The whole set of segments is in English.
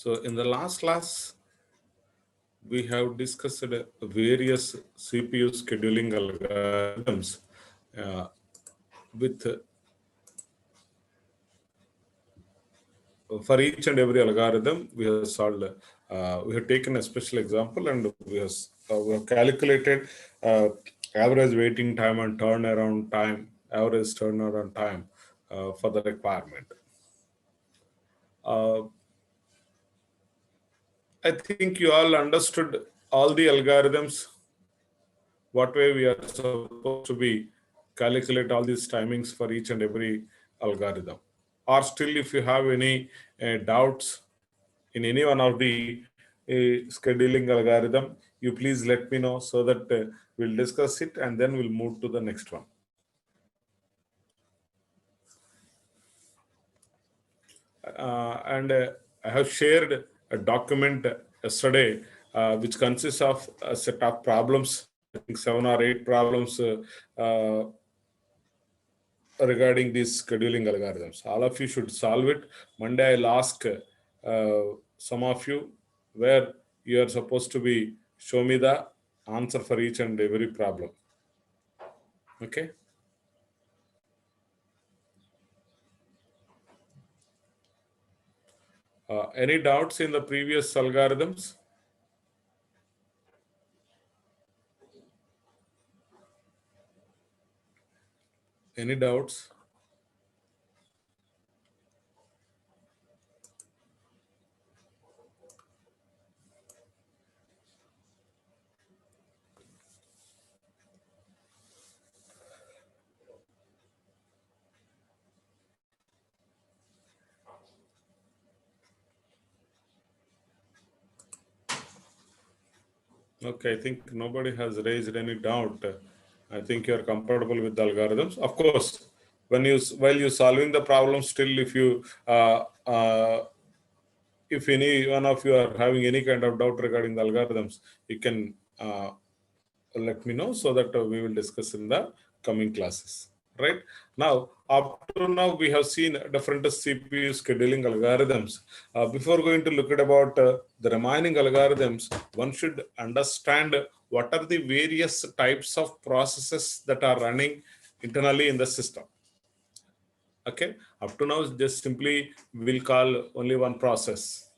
So in the last class, we have discussed various CPU scheduling algorithms uh, with for each and every algorithm we have solved. We have taken a special example and we have calculated average waiting time and turnaround time, average turnaround time for the requirement. Uh, I think you all understood all the algorithms, what way we are supposed to be calculate all these timings for each and every algorithm. Or still, if you have any doubts in any one of the scheduling algorithm, you please let me know so that we'll discuss it and then we'll move to the next one. And I have shared a document yesterday which consists of a set of problems, I think 7 or 8 problems regarding these scheduling algorithms. All of you should solve it. Monday I'll ask some of you where you are supposed to be show me the answer for each and every problem. Okay. Any doubts in the previous algorithms? Any doubts? Okay, I think nobody has raised any doubt. I think you are comfortable with the algorithms. Of course, while you solving the problem, still if any one of you are having any kind of doubt regarding the algorithms, you can let me know so that we will discuss in the coming classes. Right now, up to now, we have seen different CPU scheduling algorithms. Before going to look at about the remaining algorithms, one should understand what are the various types of processes that are running internally in the system. Okay, up to now, just simply we'll call only one process.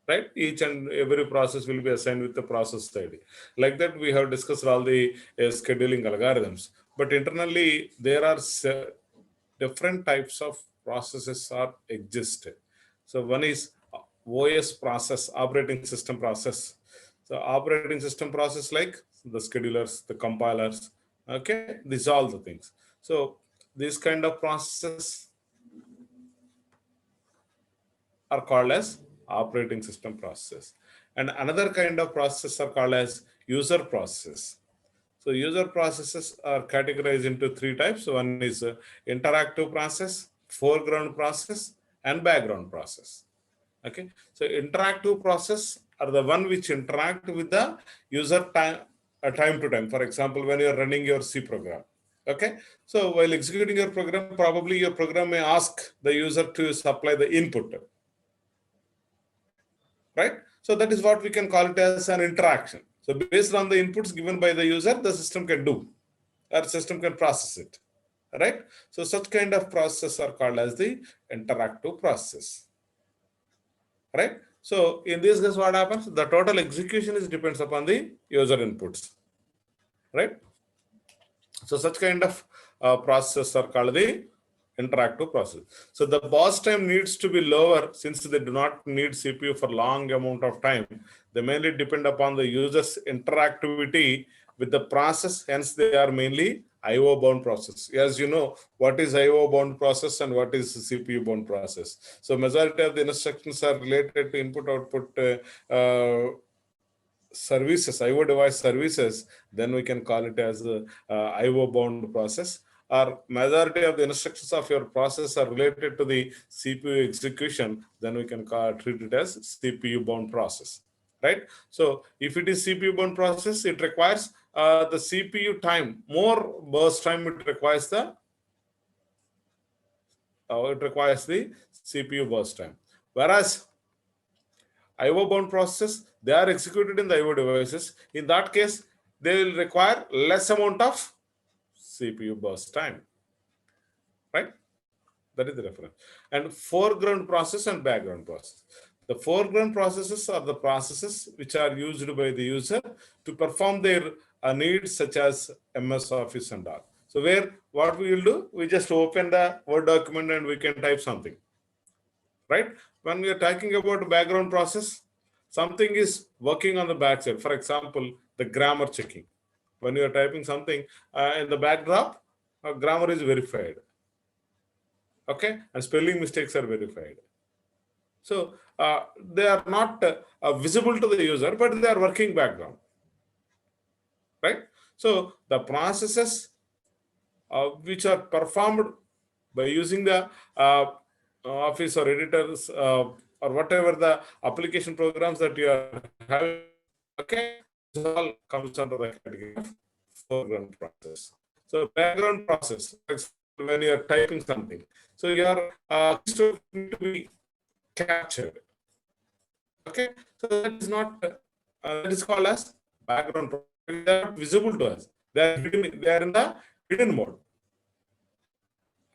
Right, each and every process will be assigned with the process ID. Like that, we have discussed all the scheduling algorithms. But internally, there are different types of processes are exist. So one is OS process, operating system process. So operating system process like the schedulers, the compilers. Okay, these are all the things. So these kind of processes are called as operating system processes. And another kind of processes are called as user processes. So user processes are categorized into 3 types. One is interactive process, foreground process, and background process. Okay. So interactive process are the one which interact with the user time to time. For example, when you are running your C program. Okay. So while executing your program, probably your program may ask the user to supply the input. Right? So that is what we can call it as an interaction. So based on the inputs given by the user, the system can do, or system can process it. Right? So such kind of processes are called as the interactive process. Right? So in this case, what happens? The total execution is depends upon the user inputs. Right? So such kind of processes are called the interactive process. So the burst time needs to be lower since they do not need CPU for long amount of time. They mainly depend upon the user's interactivity with the process. Hence, they are mainly IO bound process. As you know, what is IO bound process and what is CPU bound process. So majority of the instructions are related to input output services, IO device services, then we can call it as a IO bound process. Or majority of the instructions of your process are related to the CPU execution, then we can treat it as CPU bound process. Right? So if it is CPU bound process, it requires the CPU time, more burst time it requires the CPU burst time. Whereas IO bound processes, they are executed in the IO devices. In that case, they will require less amount of CPU burst time, right? That is the reference. And foreground process and background process. The foreground processes are the processes which are used by the user to perform their needs such as MS Office and all. So where what we will do, we just open the Word document and we can type something, right? When we are talking about background process, something is working on the backside. For example, the grammar checking. When you are typing something in the backdrop, grammar is verified. Okay, and spelling mistakes are verified. So they are not visible to the user, but they are working background, right? So the processes which are performed by using the Office or editors or whatever the application programs that you are having, okay, this all comes under the category of foreground process. So background process, when you are typing something, so your need to be captured. Okay, so that is not that is called as background process. They are not visible to us. They are hidden, they are in the hidden mode,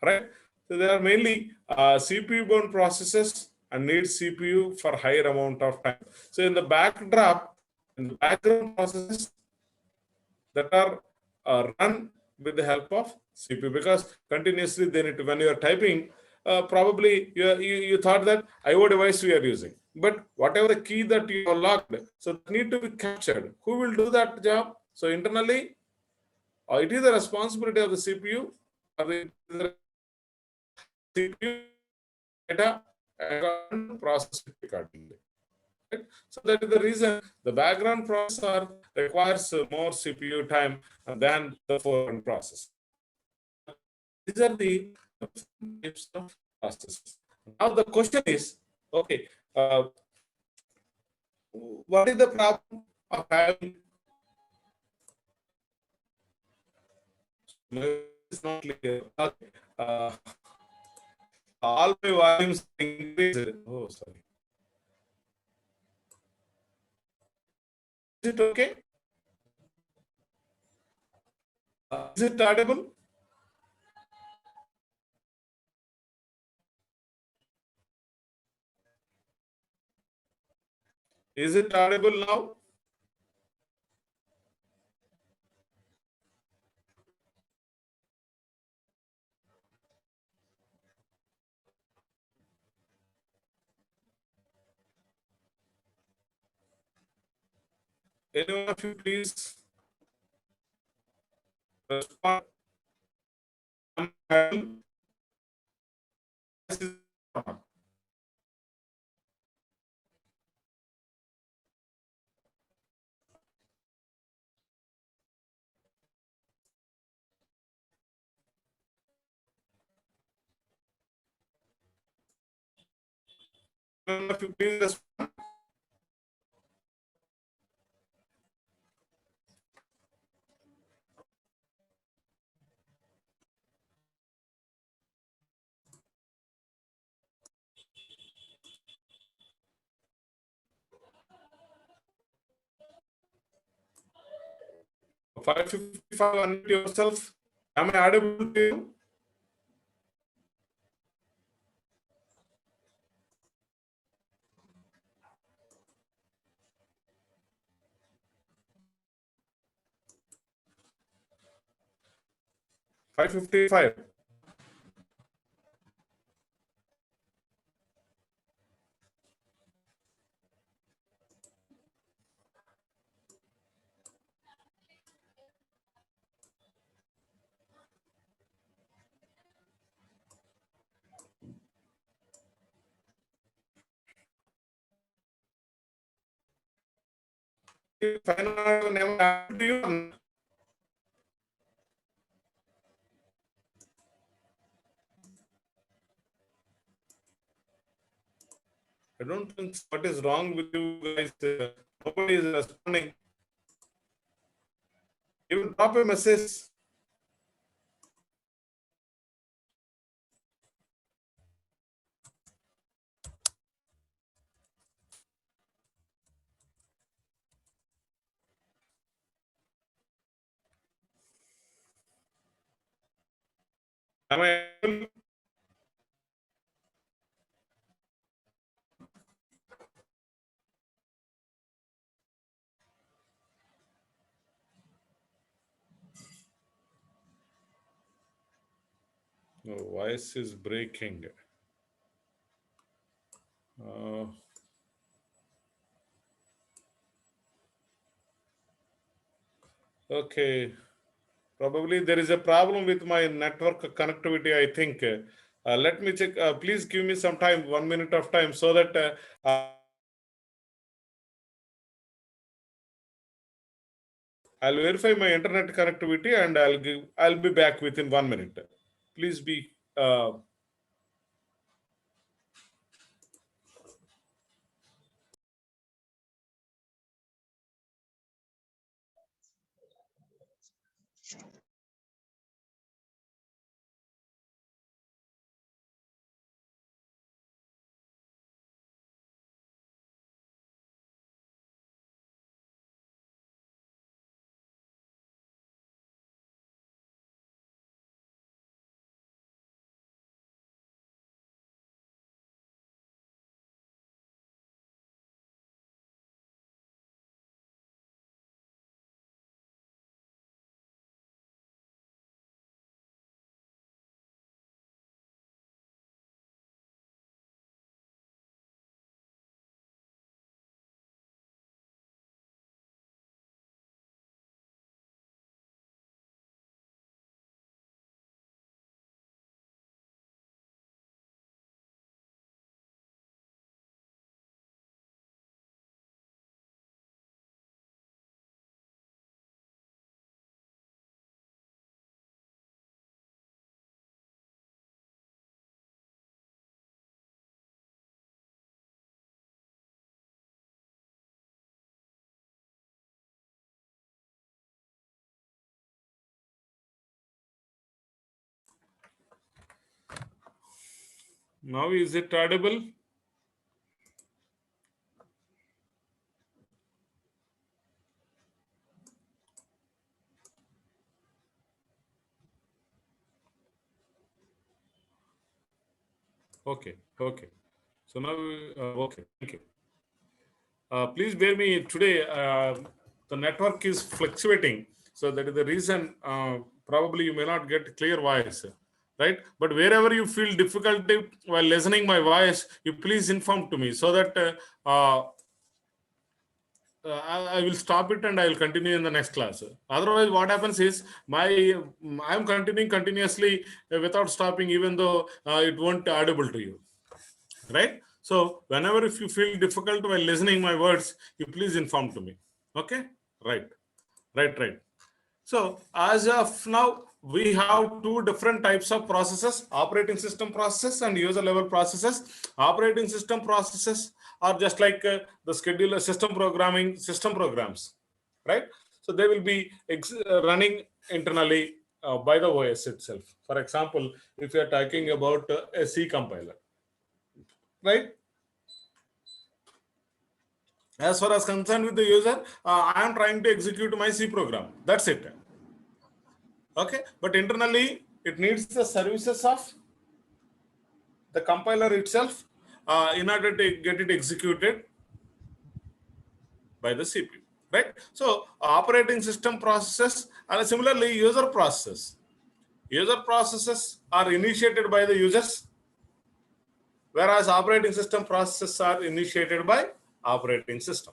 right? So they are mainly CPU bound processes and need CPU for higher amount of time. So in the backdrop, in the background processes that are run with the help of CPU, because continuously they need to, when you are typing, probably you thought that IO device we are using, but whatever the key that you are locked, so that need to be captured. Who will do that job? So internally, it is the responsibility of the CPU or the CPU data and process it accordingly. Right? So that is the reason the background processor requires more CPU time than the foreground process. These are the types of processes. Now the question is, okay, what is the problem of having? It's not clear. All my volumes increased. Oh, sorry. Is it okay? Is it audible? Is it audible now? Anyone of you please respond. Anyone of you please respond. Five 555, unmute yourself. Am I audible to you? Five 555. If I know never happened to you, I don't think what is wrong with you guys. Nobody is responding. Even drop a message. Am I able? No, voice is breaking. Okay. Probably there is a problem with my network connectivity, I think. Let me check. Please give me some time, 1 minute of time, so that I'll verify my internet connectivity and I'll be back within 1 minute. Please be now. Is it audible? Okay. Okay. So now, okay. Thank you. Please bear me today. The network is fluctuating, so that is the reason. Probably you may not get clear voice, right? But wherever you feel difficulty while listening my voice, you please inform to me so that I will stop it and I will continue in the next class. Otherwise, what happens is I am continuing continuously without stopping, even though it won't audible to you, right? So whenever if you feel difficult while listening my words, you please inform to me. Okay, right, right. So as of now, we have two different types of processes: operating system processes and user level processes. Operating system processes are just like the scheduler system programming system programs, right? So they will be running internally by the OS itself. For example, if you are talking about a C compiler, right? As far as concerned with the user, I am trying to execute my C program. That's it. Okay, but internally it needs the services of the compiler itself in order to get it executed by the CPU, right? So operating system processes and similarly user processes. User processes are initiated by the users, whereas operating system processes are initiated by operating system,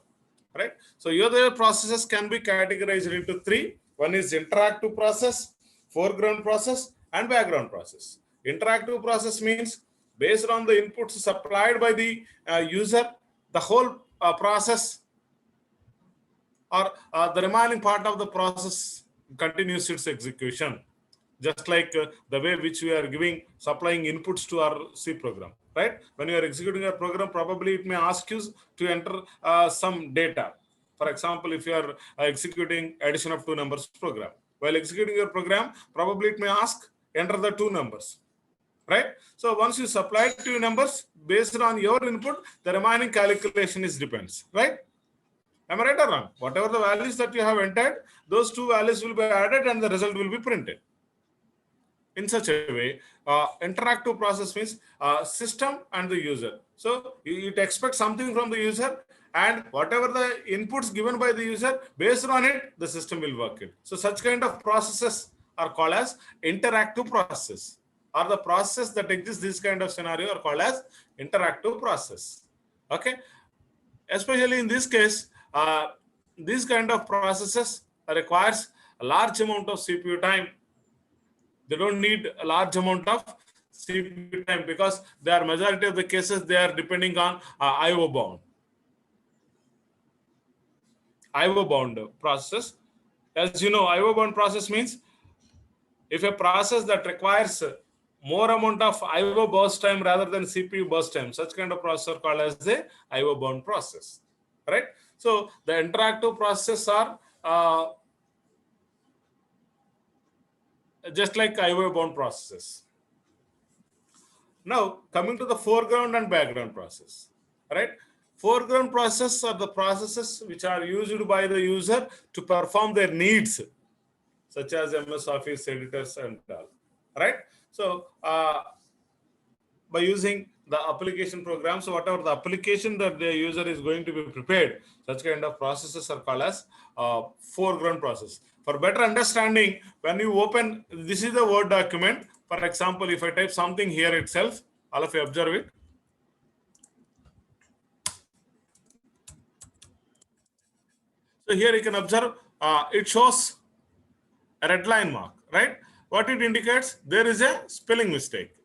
right? So user processes can be categorized into three. One is interactive process, foreground process, and background process. Interactive process means based on the inputs supplied by the user, the whole process or the remaining part of the process continues its execution, just like the way which we are giving supplying inputs to our C program, right? When you are executing a program, probably it may ask you to enter some data. For example, if you are executing addition of two numbers program, while executing your program, probably it may ask enter the two numbers, right? So once you supply two numbers based on your input, the remaining calculation is depends, right? Am I right or wrong? Whatever the values that you have entered, those two values will be added and the result will be printed. in such a way. Interactive process means system and the user. So it expects something from the user, and whatever the inputs given by the user, based on it, the system will work it. So such kind of processes are called as interactive process, or the process that exists this kind of scenario are called as interactive process. Okay, especially in this case, these kind of processes requires a large amount of CPU time. They don't need a large amount of CPU time because they are majority of the cases they are depending on IO bound process. As you know, IO bound process means if a process that requires more amount of IO burst time rather than CPU burst time, such kind of process are called as the IO bound process, right? So the interactive processes are just like IO bound processes. Now coming to the foreground and background process, right? Foreground processes are the processes which are used by the user to perform their needs, such as MS Office editors and all, right? So by using the application programs, so whatever the application that the user is going to be prepared, such kind of processes are called as foreground process. For better understanding, when you open, this is the Word document. For example, if I type something here itself, all of you observe it. So here you can observe, it shows a red line mark, right? What it indicates, there is a spelling mistake,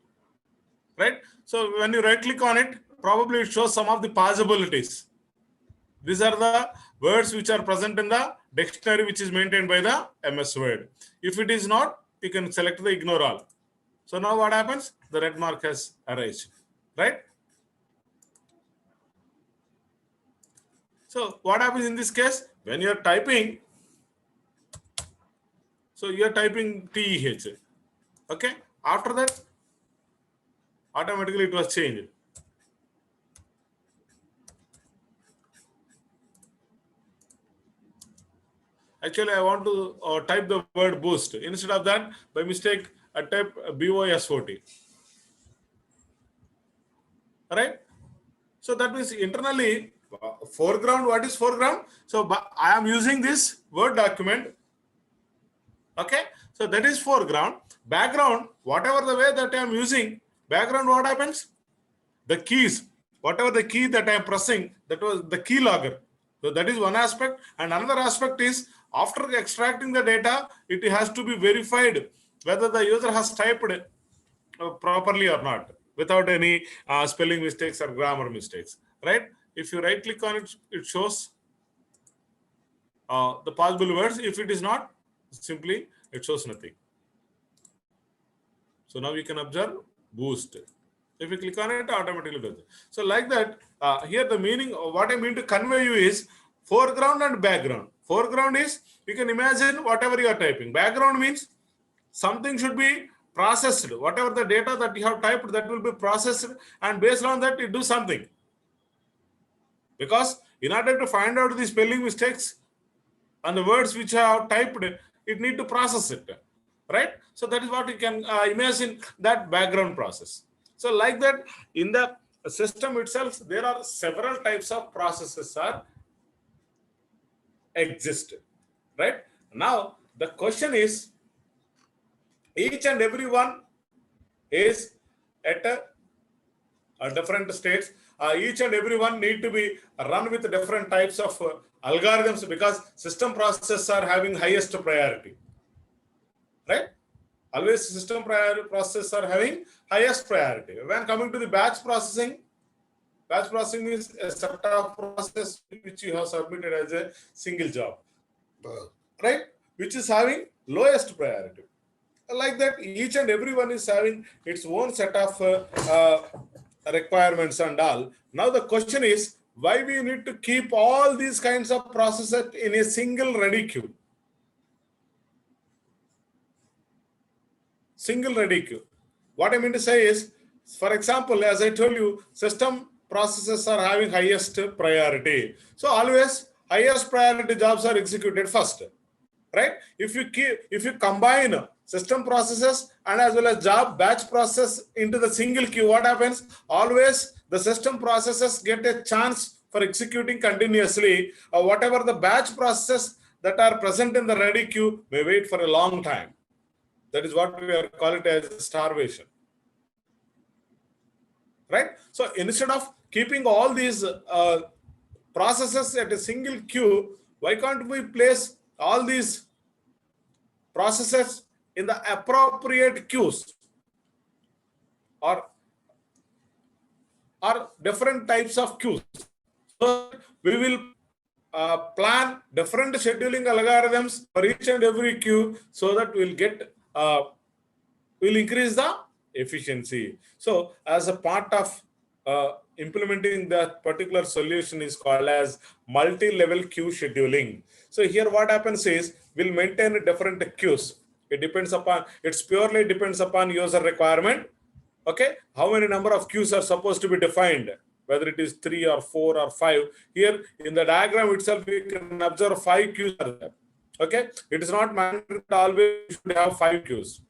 right? So when you right click on it, probably it shows some of the possibilities. These are the words which are present in the dictionary which is maintained by the MS Word. If it is not, you can select the ignore all. So now what happens? The red mark has erased, right? So what happens in this case? When you are typing, so you are typing TEH, okay? After that, automatically it was changed. Actually, I want to type the word boost. Instead of that, by mistake, I type BOSOT. Right? So that means internally, foreground, what is foreground? So I am using this Word document. Okay? So that is foreground. Background, whatever the way that I am using, background, what happens? The keys, whatever the key that I am pressing, that was the key logger. So that is one aspect. And another aspect is, after extracting the data, it has to be verified whether the user has typed properly or not, without any spelling mistakes or grammar mistakes, right? If you right click on it, it shows the possible words. If it is not, simply it shows nothing. So now you can observe boost. If you click on it, automatically does it. So like that, here the meaning of what I mean to convey you is foreground and background. Foreground is, you can imagine whatever you are typing. Background means something should be processed. Whatever the data that you have typed, that will be processed, and based on that, you do something. Because in order to find out the spelling mistakes and the words which I have typed, it need to process it, right? So that is what you can imagine, that background process. So like that, in the system itself, there are several types of processes are exist, right? Now the question is, each and every one is at a different states. Each and every one need to be run with different types of algorithms, because system processes are having highest priority, right? Always system processes are having highest priority. When coming to the batch processing means a set of process which you have submitted as a single job, right? Which is having lowest priority. Like that, each and every one is having its own set of requirements and all. Now the question is, why we need to keep all these kinds of processes in a single ready queue? Single ready queue. What I mean to say is, for example, as I told you, system processes are having highest priority. So always highest priority jobs are executed first, right? If you combine system processes and as well as job batch process into the single queue, what happens? Always the system processes get a chance for executing continuously. Whatever the batch processes that are present in the ready queue may wait for a long time. That is what we are call it as starvation, right? So instead of keeping all these processes at a single queue, why can't we place all these processes in the appropriate queues, or different types of queues? So we will plan different scheduling algorithms for each and every queue, so that we'll increase the efficiency. So as a part of implementing that particular solution is called as multi-level queue scheduling. So here what happens is we'll maintain different queues. It's purely depends upon user requirement. Okay, how many number of queues are supposed to be defined, whether it is 3 or 4 or 5. Here in the diagram itself, we can observe 5 queues are there. Okay, it is not mandatory always you should have 5 queues.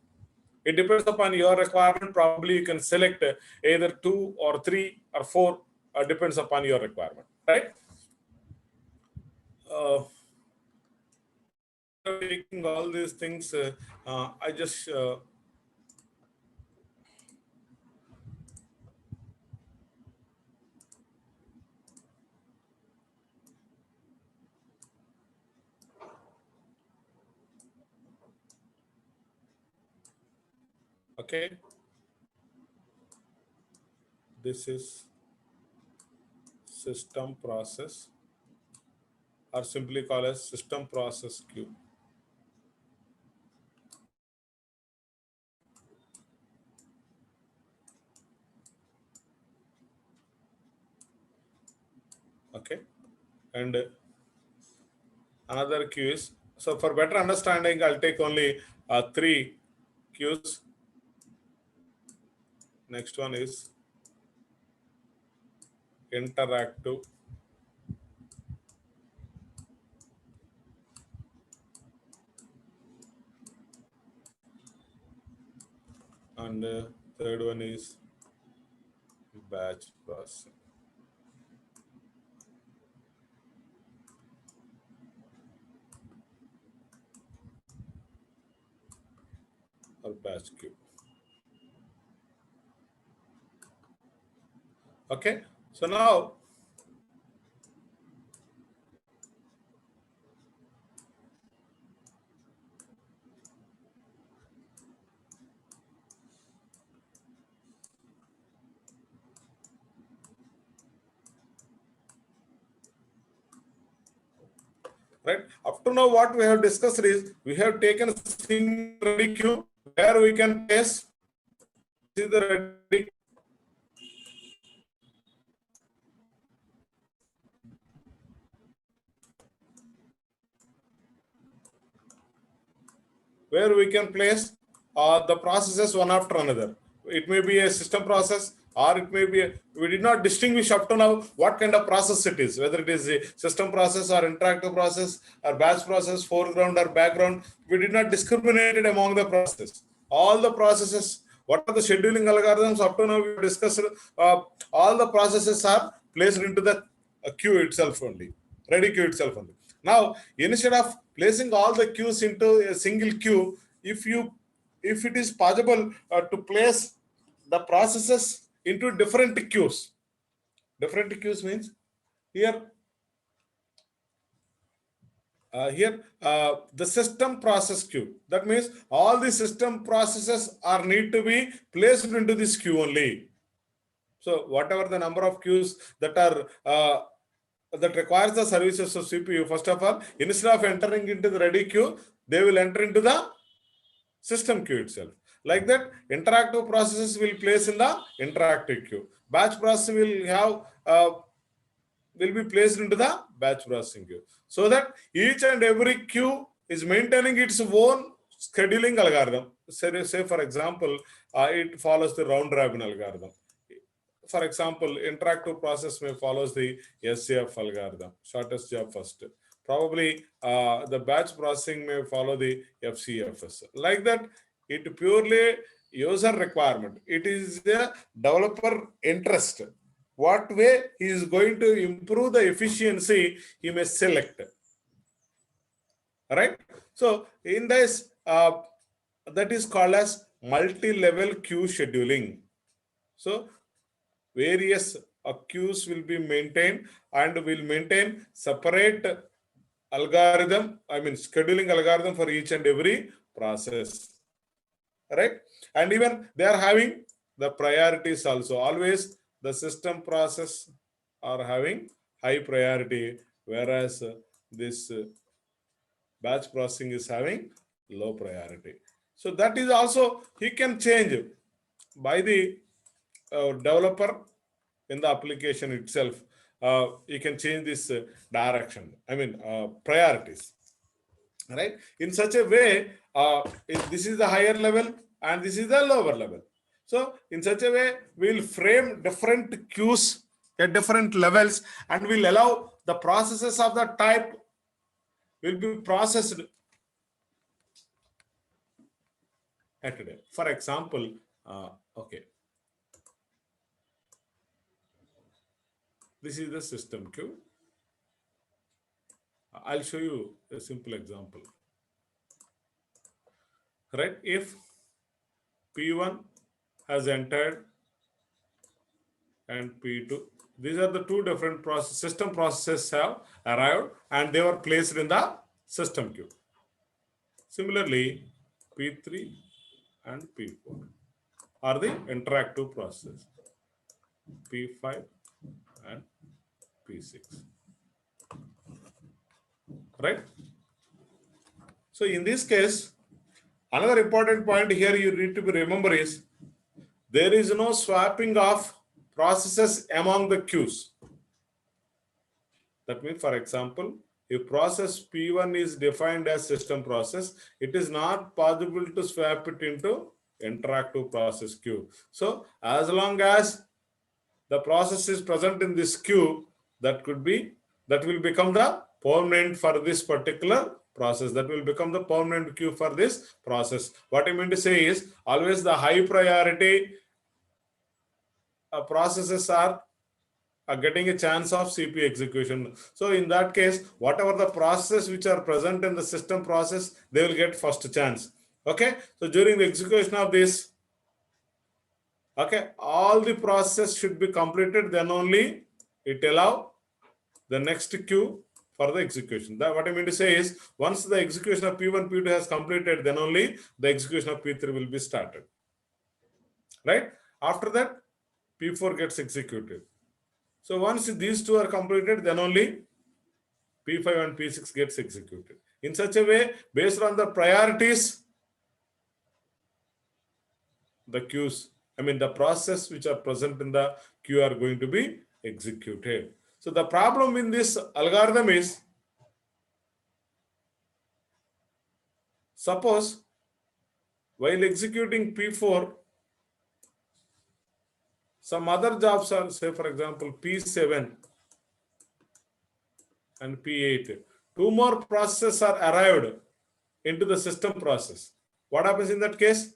It depends upon your requirement. Probably you can select either 2 or 3 or 4, depends upon your requirement, right? Taking all these things, I just okay, this is system process, or simply called as system process queue. Okay, and another queue is, so for better understanding, I'll take only 3 queues. Next one is interactive, and third one is batch processing or batch queue. Okay, so now right, up to now what we have discussed is we have taken single ready queue where we can place the ready where we can place the processes one after another. It may be a system process, or it may be we did not distinguish up to now what kind of process it is, whether it is a system process or interactive process or batch process, foreground or background. We did not discriminate it among the processes. All the processes, what are the scheduling algorithms up to now we discussed, all the processes are placed into the queue itself only, ready queue itself only. Now, instead of placing all the queues into a single queue, if it is possible to place the processes into different queues. Different queues means here the system process queue. That means all the system processes are need to be placed into this queue only. So whatever the number of queues that are that requires the services of CPU, first of all, instead of entering into the ready queue, they will enter into the system queue itself. Like that, interactive processes will place in the interactive queue. Batch processing will have will be placed into the batch processing queue, so that each and every queue is maintaining its own scheduling algorithm. Say for example, it follows the round robin algorithm. For example, interactive process may follows the SJF algorithm, shortest job first. probably the batch processing may follow the FCFS. Like that, it purely user requirement. It is the developer interest. What way he is going to improve the efficiency, he may select. Right? So in this, that is called as multi-level queue scheduling. So various queues will be maintained and will maintain separate algorithm, I mean scheduling algorithm for each and every process, right? And even they are having the priorities also. Always the system process are having high priority, whereas this batch processing is having low priority. So that is also, he can change by the developer in the application itself. You can change this direction, I mean priorities, right? In such a way, this is the higher level and this is the lower level. So in such a way, we'll frame different queues at different levels and we'll allow the processes of the type will be processed at a day. For example, okay, this is the system queue. I'll show you a simple example. Right? If P1 has entered and P2, these are the two different system processes have arrived and they were placed in the system queue. Similarly, P3 and P4 are the interactive processes, P5 and P6. Right? So in this case, another important point here you need to remember is there is no swapping of processes among the queues. That means, for example, if process P1 is defined as system process, it is not possible to swap it into interactive process queue. So as long as the process is present in this queue, that will become the permanent for this particular process. That will become the permanent queue for this process. What I mean to say is always the high priority processes are getting a chance of CPU execution. So in that case, whatever the processes which are present in the system process, they will get first chance. Okay. So during the execution of this, okay, all the processes should be completed, then only it allow the next queue for the execution. That what I mean to say is once the execution of P1, P2 has completed, then only the execution of P3 will be started. Right? After that, P4 gets executed. So once these two are completed, then only P5 and P6 gets executed. In such a way, based on the priorities, the queues, I mean the process which are present in the queue are going to be executed. So the problem in this algorithm is, suppose while executing P4, some other jobs are, say for example, P7 and P8. Two more processes are arrived into the system process. What happens in that case?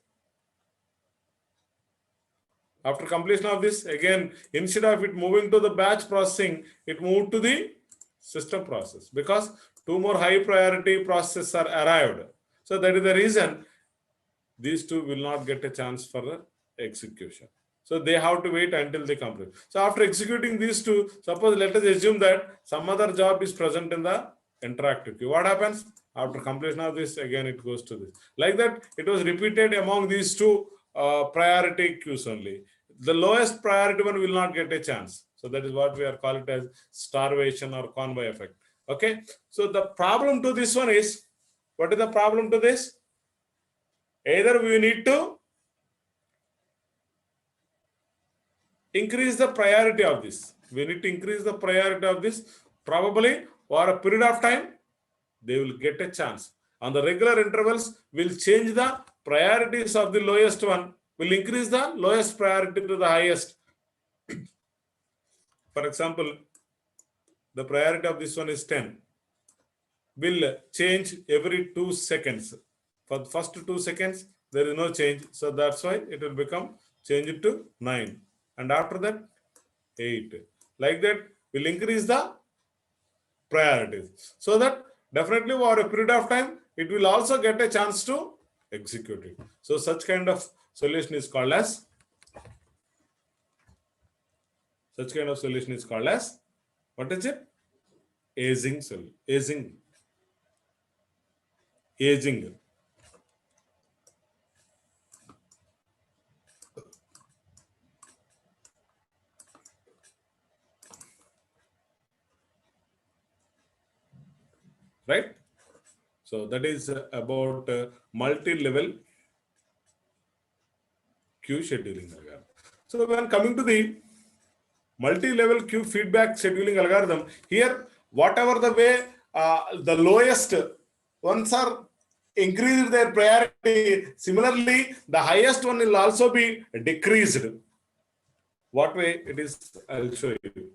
After completion of this, again, instead of it moving to the batch processing, it moved to the system process because two more high priority processes are arrived. So that is the reason these two will not get a chance for the execution. So they have to wait until they complete. So after executing these two, suppose let us assume that some other job is present in the interactive queue. What happens? After completion of this, again it goes to this. Like that, it was repeated among these two priority queues only. The lowest priority one will not get a chance. So that is what we are calling it as starvation or convoy effect. Okay. So the problem to this one is, what is the problem to this? Either we need to increase the priority of this. We need to increase the priority of this. Probably for a period of time, they will get a chance. On the regular intervals, we'll change the priorities of the lowest one. We'll increase the lowest priority to the highest. For example, the priority of this one is 10. will change every 2 seconds. For the first 2 seconds, there is no change. So that's why it will become change to 9. And after that, 8. Like that, will increase the priorities. So that definitely over a period of time, it will also get a chance to execute it. So such kind of solution is called as what is it? Aging. Right? So that is about multi-level queue scheduling algorithm. So when coming to the multi-level queue feedback scheduling algorithm, here whatever the way the lowest ones are increased their priority, similarly the highest one will also be decreased. What way it is, I'll show you.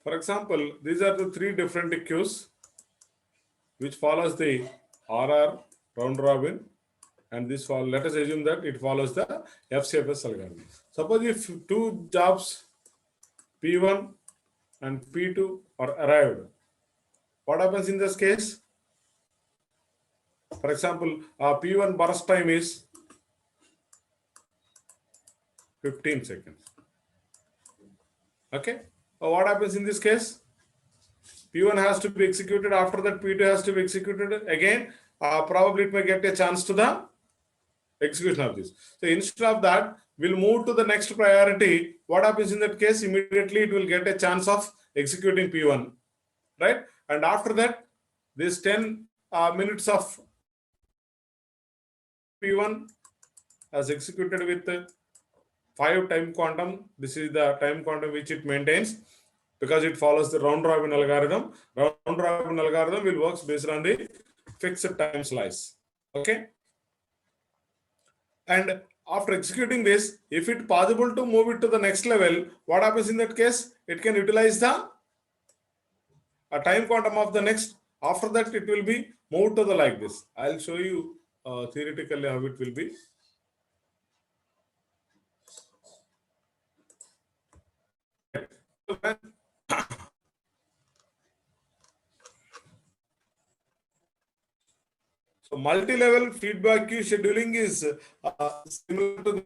For example, these are the 3 different queues which follows the RR round robin, and this follow. Let us assume that it follows the FCFS algorithm. Suppose if 2 jobs P1 and P2 are arrived, what happens in this case? For example, P1 burst time is 15 seconds. Okay. What happens in this case? P1 has to be executed. After that, P2 has to be executed again. Probably it may get a chance to the execution of this. So instead of that, we'll move to the next priority. What happens in that case? Immediately it will get a chance of executing P1, right? And after that, this 10 minutes of P1 has executed with 5 time quantum. This is the time quantum which it maintains because it follows the round robin algorithm. Round robin algorithm will work based on the fixed time slice. Okay. And after executing this, if it's possible to move it to the next level, what happens in that case? It can utilize the time quantum of the next. After that, it will be moved to the like this. I'll show you theoretically how it will be. So multi-level feedback queue scheduling is similar to the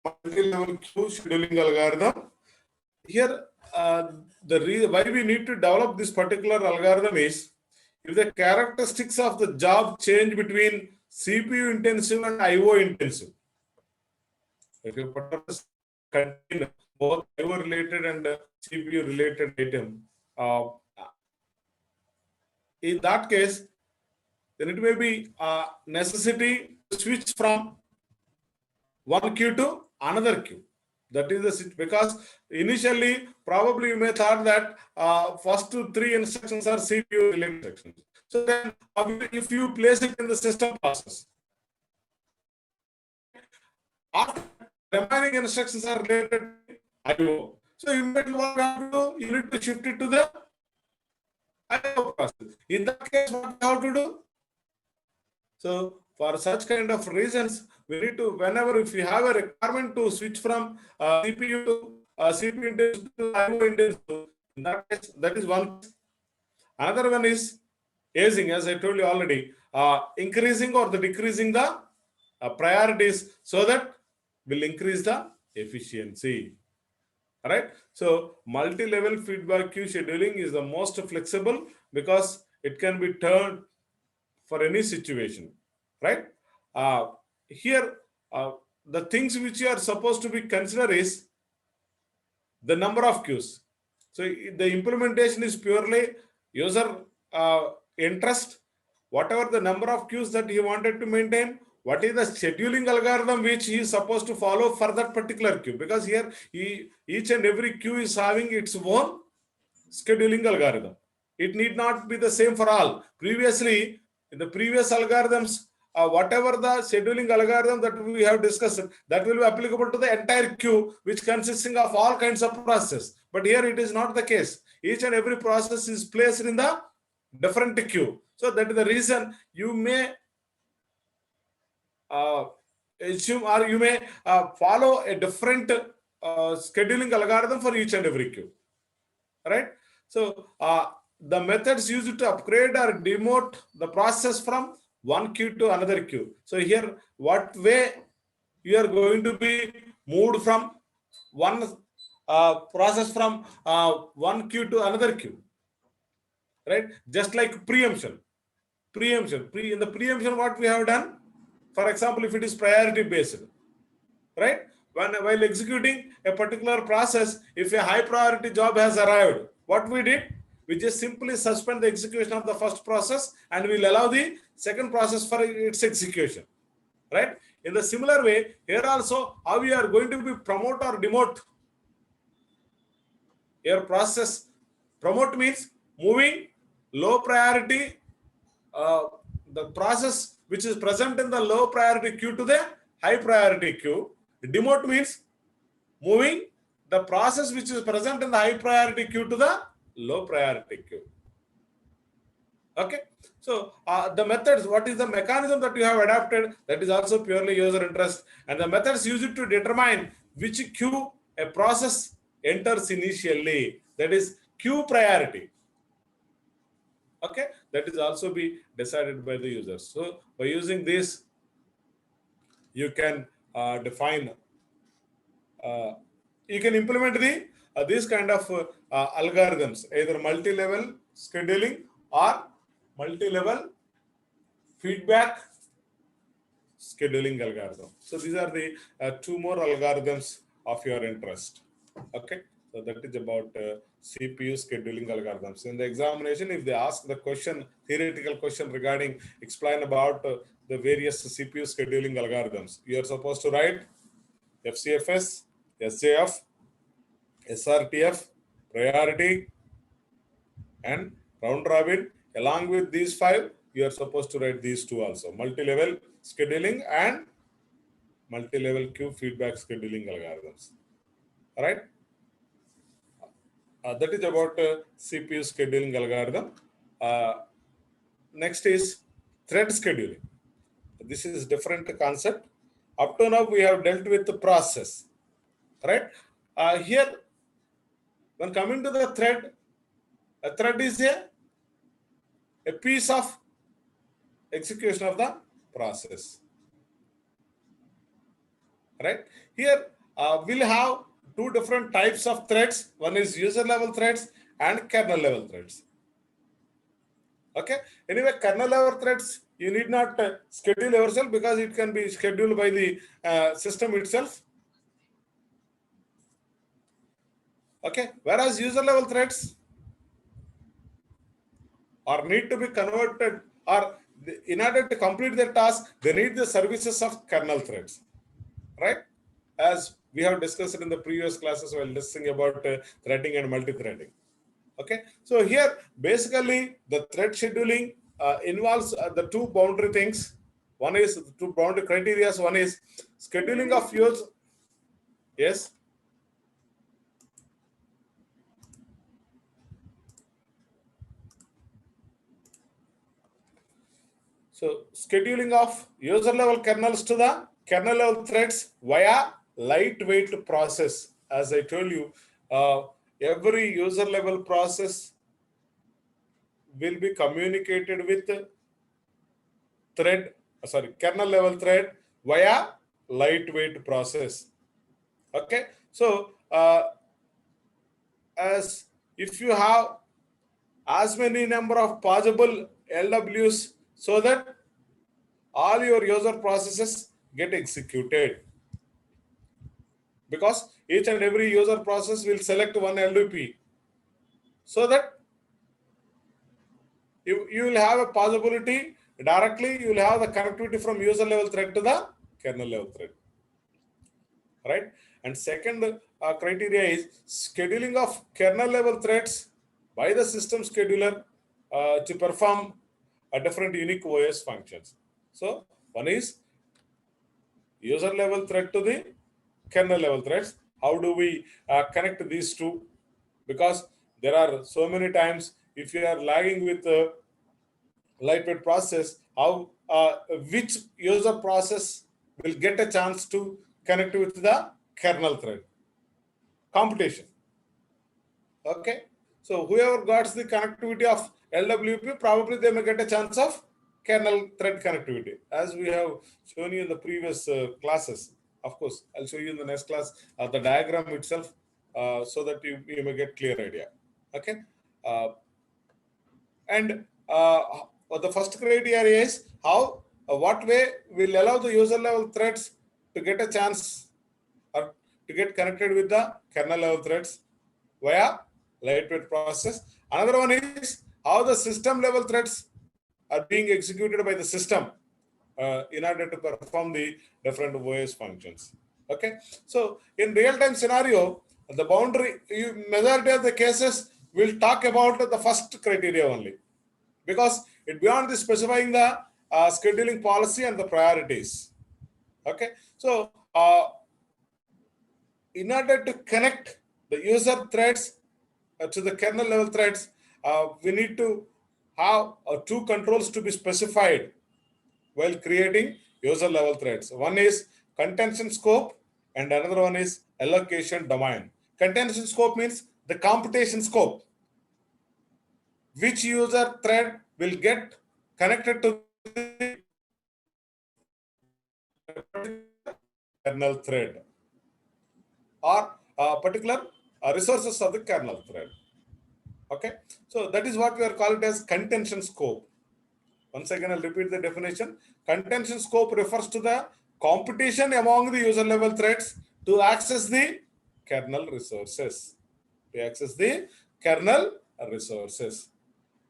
multi-level queue scheduling algorithm. Here, why we need to develop this particular algorithm is if the characteristics of the job change between CPU intensive and IO intensive. If you contain both IO related and CPU related item, in that case, then it may be a necessity to switch from one queue to another queue. That is the because initially probably you may thought that first 3 instructions are CPU related instructions. So then if you place it in the system process, after remaining instructions are related to IO. So immediately what you have to do, you need to shift it to the IO process. In that case, what you have to do? So for such kind of reasons, we need to, whenever if you have a requirement to switch from CPU to CPU intensive to IO intensive, in that case, that is one. Another one is aging, as I told you already, increasing or the decreasing the priorities so that will increase the efficiency. Right? So multi-level feedback queue scheduling is the most flexible because it can be turned for any situation. Right? Here, the things which you are supposed to be considered is the number of queues. So the implementation is purely user interest. Whatever the number of queues that he wanted to maintain, what is the scheduling algorithm which he is supposed to follow for that particular queue? Because here each and every queue is having its own scheduling algorithm. It need not be the same for all. Previously, in the previous algorithms, whatever the scheduling algorithm that we have discussed, that will be applicable to the entire queue, which consisting of all kinds of processes. But here it is not the case. Each and every process is placed in the different queue. So that is the reason you may assume or you may follow a different scheduling algorithm for each and every queue. Right? So the methods used to upgrade or demote the process from one queue to another queue. So here, what way you are going to be moved from one process from one queue to another queue, right? Just like preemption. In the preemption, what we have done, for example, if it is priority based, right? While executing a particular process, if a high priority job has arrived, what we did? We just simply suspend the execution of the first process and we'll allow the second process for its execution, right? In the similar way, here also, how we are going to be promote or demote your process. Promote means moving low priority, the process which is present in the low priority queue to the high priority queue. Demote means moving the process which is present in the high priority queue to the low priority queue. Okay. So the methods, what is the mechanism that you have adapted, that is also purely user interest, and the methods used to determine which queue a process enters initially, that is queue priority. Okay, that is also be decided by the user. So by using this, you can define, you can implement the these kind of algorithms, either multi-level scheduling or multi-level feedback scheduling algorithm. So these are the two more algorithms of your interest. Okay, so that is about CPU scheduling algorithms. In the examination, if they ask the question, theoretical question regarding, explain about the various CPU scheduling algorithms, you are supposed to write FCFS, SJF, SRTF, priority, and round robin. Along with these five, you are supposed to write these two also: multi-level scheduling and multi-level queue feedback scheduling algorithms. All right. That is about CPU scheduling algorithm. Next is thread scheduling. This is different concept. Up to now, we have dealt with the process, right? Here, when coming to the thread, a thread is a piece of execution of the process, right? Here, we'll have two different types of threads. One is user level threads and kernel level threads. Okay. Anyway, kernel level threads, you need not schedule yourself because it can be scheduled by the system itself. Okay. Whereas user level threads are need to be converted, or in order to complete their task, they need the services of kernel threads, right? As we have discussed in the previous classes while discussing about threading and multi-threading. Okay, so here basically the thread scheduling involves the two boundary things. One is the two boundary criteria. One is scheduling of yours. Yes. So scheduling of user level kernels to the kernel level threads via lightweight process. As I told you, every user level process will be communicated with kernel level thread via lightweight process. Okay, so as if you have as many number of possible LWs, so that all your user processes get executed, because each and every user process will select one LWP, so that you will have a possibility directly, you will have the connectivity from user level thread to the kernel level thread, right? And second criteria is scheduling of kernel level threads by the system scheduler to perform a different unique OS functions. So one is user level thread to the kernel level threads. How do we connect these two? Because there are so many times, if you are lagging with lightweight process, how which user process will get a chance to connect with the kernel thread? Computation. Okay, so whoever got the connectivity of LWP, probably they may get a chance of kernel thread connectivity, as we have shown you in the previous classes. Of course, I'll show you in the next class the diagram itself, so that you may get clear idea. Okay, and the first criteria is how what way will allow the user level threads to get a chance or to get connected with the kernel level threads via lightweight process. Another one is how the system level threads are being executed by the system in order to perform the different OS functions. Okay, so in real-time scenario, the boundary, majority of the cases will talk about the first criteria only, because it beyond the specifying the scheduling policy and the priorities. Okay, so in order to connect the user threads to the kernel level threads, we need to have two controls to be specified while creating user level threads. One is contention scope and another one is allocation domain. Contention scope means the computation scope, which user thread will get connected to the kernel thread or particular resources of the kernel thread. Okay, so that is what we are called as contention scope. Once again, I'll repeat the definition. Contention scope refers to the competition among the user level threads to access the kernel resources.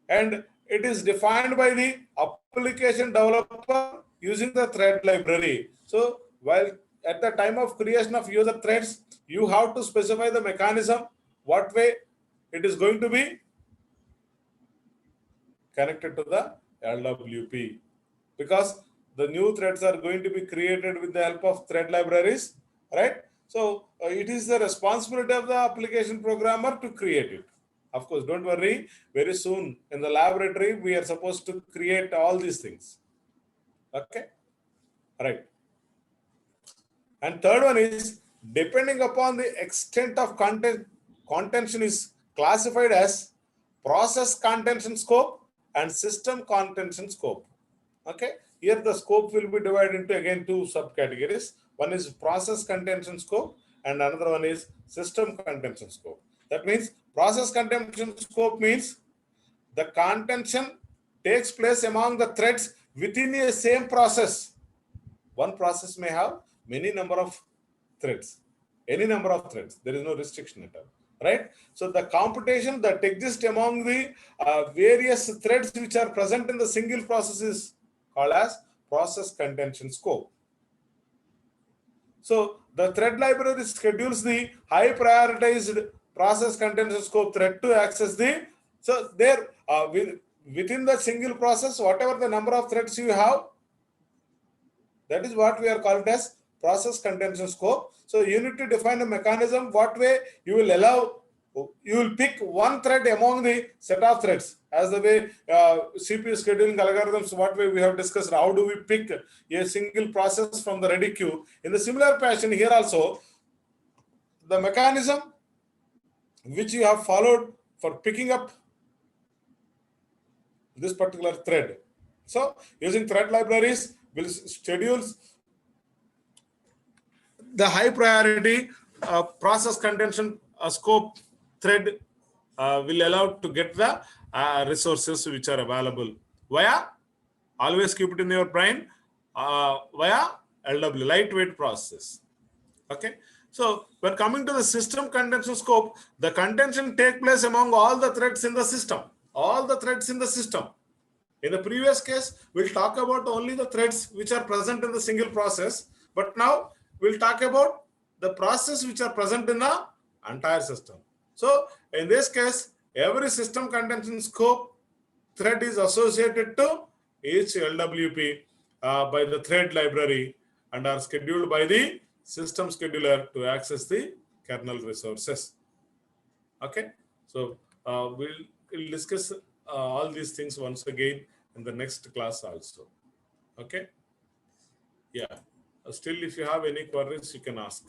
And it is defined by the application developer using the thread library. So while at the time of creation of user threads, you have to specify the mechanism, what way it is going to be connected to the LWP, because the new threads are going to be created with the help of thread libraries, right? So it is the responsibility of the application programmer to create it. Of course, don't worry, very soon in the laboratory we are supposed to create all these things. Okay, right. And third one is, depending upon the extent of contention is classified as process contention scope and system contention scope. Okay, here the scope will be divided into again two subcategories. One is process contention scope and another one is system contention scope. That means process contention scope means the contention takes place among the threads within a same process. One process may have many number of threads, any number of threads. There is no restriction at all, right? So the computation that exists among the various threads which are present in the single process is called as process contention scope. So the thread library schedules the high prioritized process contention scope thread to access the, so there within the single process, whatever the number of threads you have, that is what we are called as process contention scope. So you need to define a mechanism, what way you will allow you will pick one thread among the set of threads. As the way CPU scheduling algorithms, what way we have discussed, how do we pick a single process from the ready queue? In the similar fashion, here also, the mechanism which you have followed for picking up this particular thread. So, using thread libraries, will schedule the high priority process contention scope thread will allow to get the resources which are available via, always keep it in your brain, via LW, lightweight process. Okay. So when coming to the system contention scope, the contention take place among all the threads in the system. All the threads in the system. In the previous case, we'll talk about only the threads which are present in the single process. But now we'll talk about the process which are present in the entire system. So in this case, every system contention scope thread is associated to each LWP by the thread library and are scheduled by the system scheduler to access the kernel resources. Okay, so we'll discuss all these things once again in the next class also. Okay, yeah. Still, if you have any queries, you can ask.